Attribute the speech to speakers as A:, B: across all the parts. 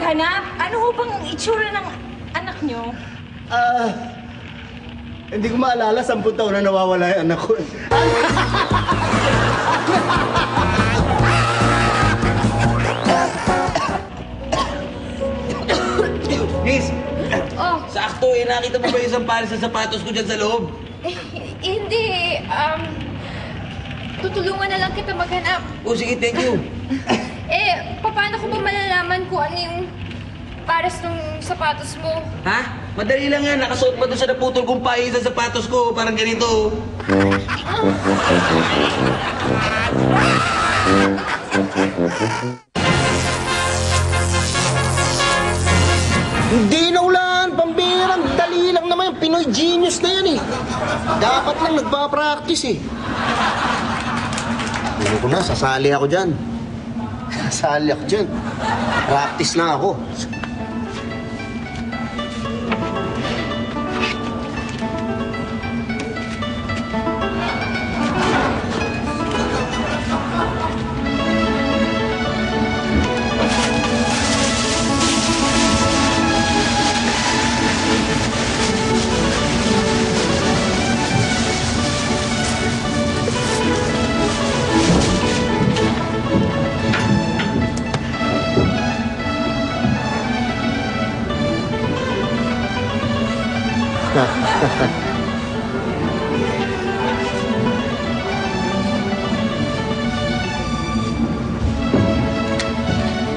A: maghanap? Ano ho bang itsura ng anak nyo?
B: Hindi ko maalala, 10 taon na nawawala yung anak ko.
C: Miss!
A: Oh.
C: Sakto eh, nakita mo ba yung sampalis sa sapatos ko dyan sa loob?
A: Hindi. Tutulungan na lang kita maghanap.
C: Oh, sige, thank you.
A: Paano ko ba malalaman kung ano yung pares ng sapatos mo?
C: Ha? Madali lang yan. Nakasuot pa doon sa naputol kong pahay sa sapatos ko. Parang ganito.
B: Hindi na ulan, pambirang dali lang naman yung Pinoy genius na yan eh. Dapat lang nagpa-practice eh. Ano ko na, sasali ako dyan. Sasali ako dyan. Practice na ako.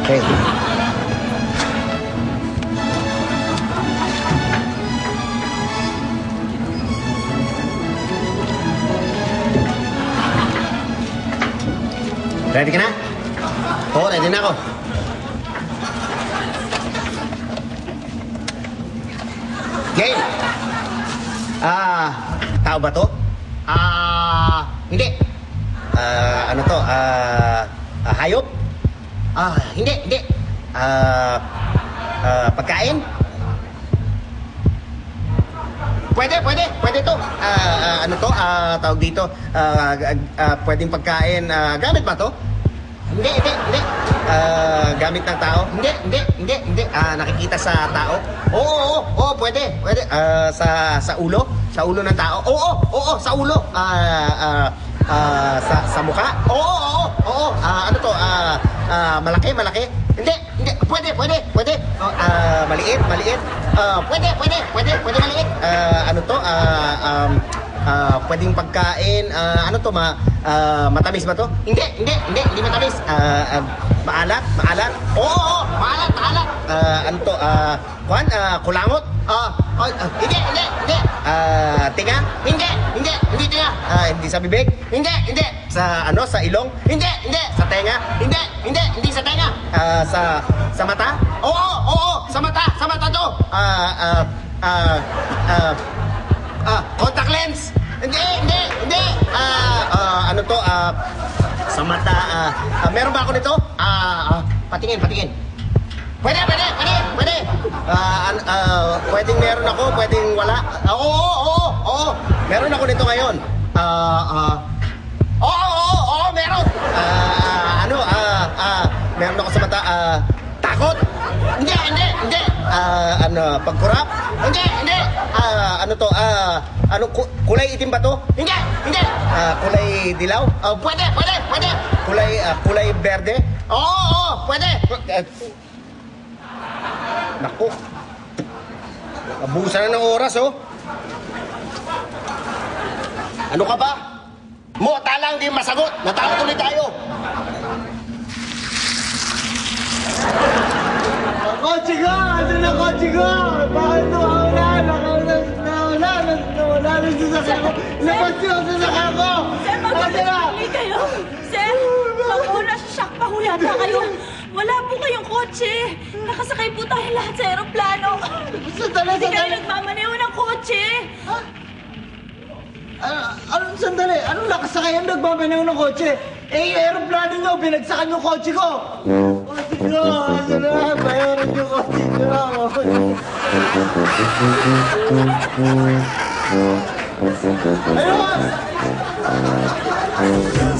B: Okay. Ready ka na? Oo, ready na ako. Game! Tao ba to? Hindi. Ano to? Hayop? Hindi. Pagkain? Pwede to. Ano to? Tawag dito. Pwedeng pagkain. Gamit ba to? Hindi. Gamit ng tao? Hindi. Nakikita sa tao? Oo, pwede. Sa ulo? Sa ulo ng tao? Oo, sa ulo. Sa mukha? Oo. Ano to? Malaki? Hindi. Pwede. Maliit? Pwede maliit. Ano to? Pwedeng pagkain. Ano to? Matamis ba to? Hindi matamis. Maalat? Oo, maalat. Ano to? Kulangot? Hindi. Tinga? Hindi tinga. Hindi sa bibig? Hindi. Sa sa ilong? Hindi. Sa tenga? Hindi sa tenga. Sa mata? Oo, sa mata to. Contact lens? Hindi. Ano to? Sa mata, meron ba ako nito? Patingin. Pwede. Pwedeng meron ako, pwedeng wala. Oo. Meron ako nito ngayon. Oo, meron. Meron ako sa mata, takot? Hindi. Pagkurap? Hindi. Ano to? Kulay itim ba to? Hindi. Kulay dilaw? Pwede. Kulay berde? Oo, pwede. Naku. Abusan na ng oras, oh. Ano ka ba? Mota lang, di masagot. Natakot ulit tayo. Kotse ko! Ando na kotse ko! Bakit nawala na sa sasakyan ko? Labas yun sa sasakyan ko!
A: Sir, magpapagpili kayo! Sir, pag-una sa shock pa ho yata kayo. Wala po kayong kotse. Nakasakay po tayo lahat sa aeroplano. Hindi kayo nagmamaneho ng kotse.
D: Anong sandali? Anong nakasakayan nagmamaneho ng kotse? Aeroplano nyo, binagsakan yung kotse ko! Kotse ko! Bayaran yung kotse ko! Ayun!